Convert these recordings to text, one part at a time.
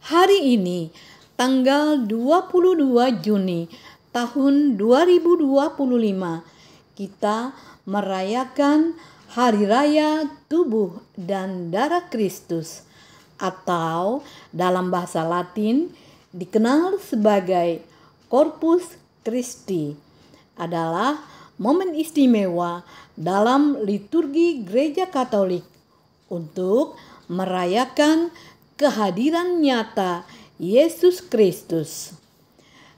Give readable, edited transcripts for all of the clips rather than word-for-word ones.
Hari ini, tanggal 22 Juni tahun 2025, kita merayakan Hari Raya Tubuh dan Darah Kristus, atau dalam bahasa Latin dikenal sebagai Corpus Christi. Adalah momen istimewa dalam liturgi Gereja Katolik untuk merayakan kehadiran nyata Yesus Kristus.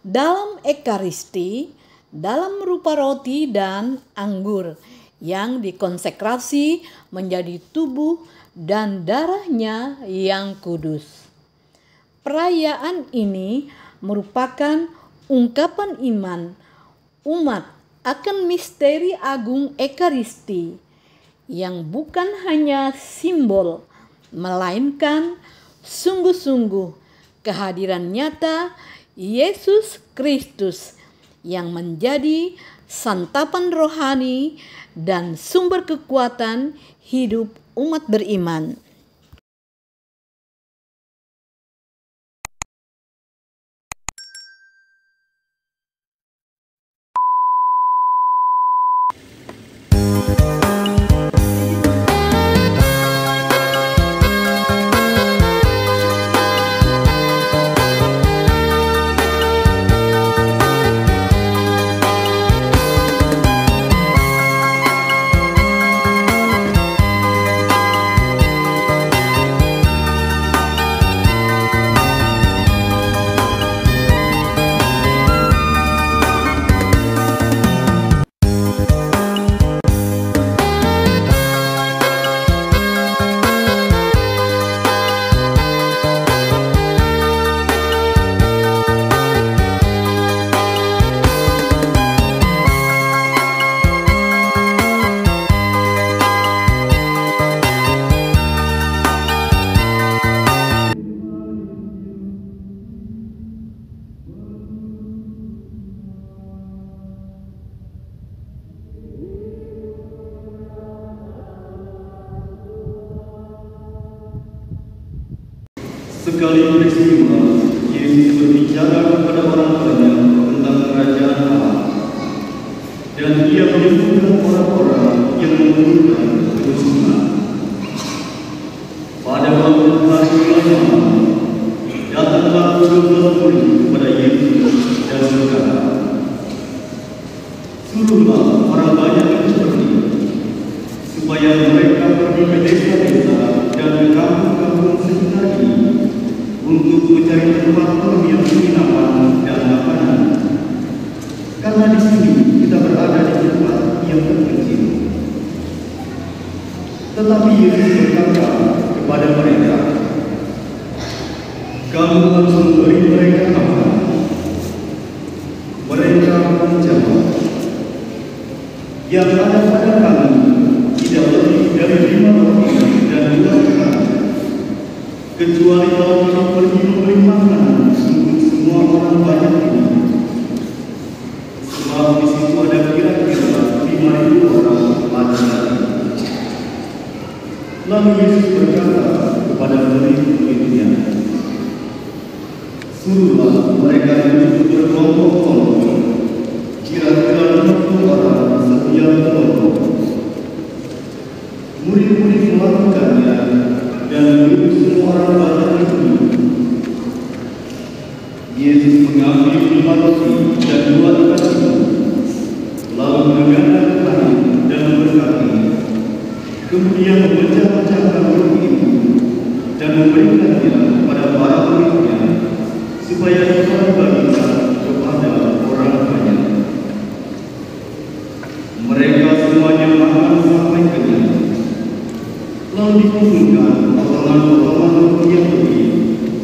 Dalam Ekaristi, dalam rupa roti dan anggur yang dikonsekrasi menjadi tubuh dan darahnya yang kudus. Perayaan ini merupakan ungkapan iman umat akan misteri agung Ekaristi yang bukan hanya simbol, melainkan sungguh-sungguh kehadiran nyata Yesus Kristus yang menjadi santapan rohani dan sumber kekuatan hidup umat beriman. Sekali peristiwa, Yesus berbicara kepada orang banyak tentang kerajaan Allah, dan Ia menyembuhkan orang-orang yang membutuhkan kerusuhan. Pada waktu hari pertama, datanglah 12 murid kepada Yesus dan berkata, "Suruhlah orang banyak itu pergi, supaya mereka pergi ke desa-desa dan ke kampung-kampung sekitar ini, untuk mencari tempat yang penginapan dan makanan, karena di sini kita berada di tempat yang terpencil." Tetapi Yesus berkata kepada mereka, "Kamu harus memberi mereka makan." Mereka menjawab, "Yang ada pada kami tidak lebih dari 5 roti dan 2 ikan, kecuali kalau kami pergi membeli makanan untuk semua orang banyak ini." Sebab di situ ada kira-kira 5.000 orang laki-laki. Lalu Yesus berkata kepada murid-muridnya, "Suruhlah mereka itu berkelompok-kelompok, kira-kira 50 orang setiap kelompok." Murid-murid melakukannya, dan begitu semua orang banyak itu. Yesus mengambil 5 roti dan 2 ikan itu, lalu menggandang tangan dan memberkati, kemudian memecah-mecahkan roti itu dan memberikannya kepada para muridnya, supaya dibagikan kepada orang banyak. Mereka semuanya makan sampai kenyang. Lalu dikumpulkan potongan-potongan roti yang lebih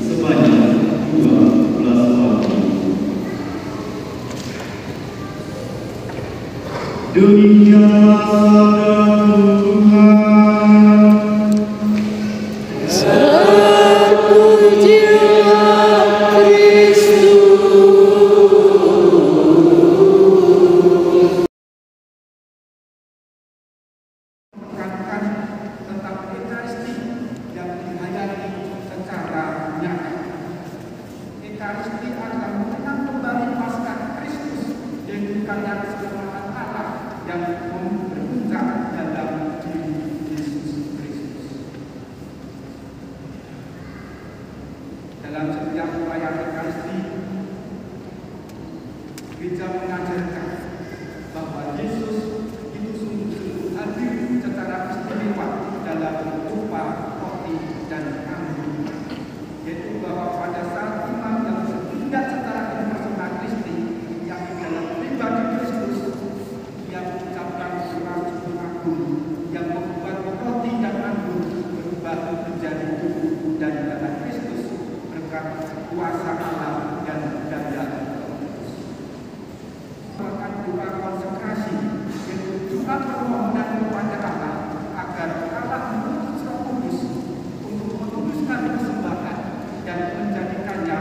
sebanyak 12 roti. Demikianlah sabda Tuhan. Terpujilah Kristus. Tentang Ekaristi yang dihayati secara nyata. Dalam setiap perayaan Ekaristi, gereja mengajarkan bahwa Yesus itu sungguh-sungguh hadir secara istimewa dalam upah roti dan anggur, yaitu bahwa pada saat imam yang bertindak secara impersonal Kristi, yang dalam pribadi Kristus, yang mengucapkan surat-surat agung yang membuat roti dan anggur berubah menjadi tubuh dan darah Kristus berkat kuasa Allah dan daya doa konsekrasi, yaitu doa permohonan kepada Allah agar Allah mengutus Roh Kudus untuk meneruskan persembahan dan menjadikannya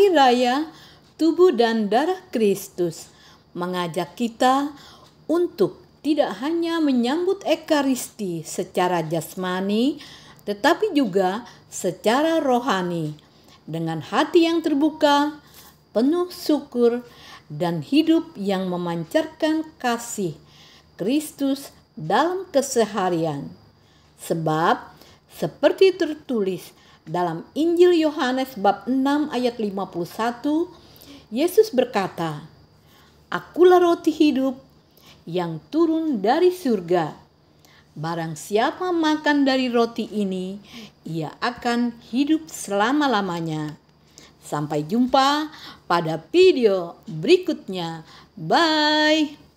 hari raya tubuh dan darah Kristus mengajak kita untuk tidak hanya menyambut Ekaristi secara jasmani, tetapi juga secara rohani, dengan hati yang terbuka, penuh syukur, dan hidup yang memancarkan kasih Kristus dalam keseharian. Sebab seperti tertulis dalam Injil Yohanes bab 6 ayat 51, Yesus berkata, "Akulah roti hidup yang turun dari surga. Barang siapa makan dari roti ini, ia akan hidup selama-lamanya." Sampai jumpa pada video berikutnya. Bye.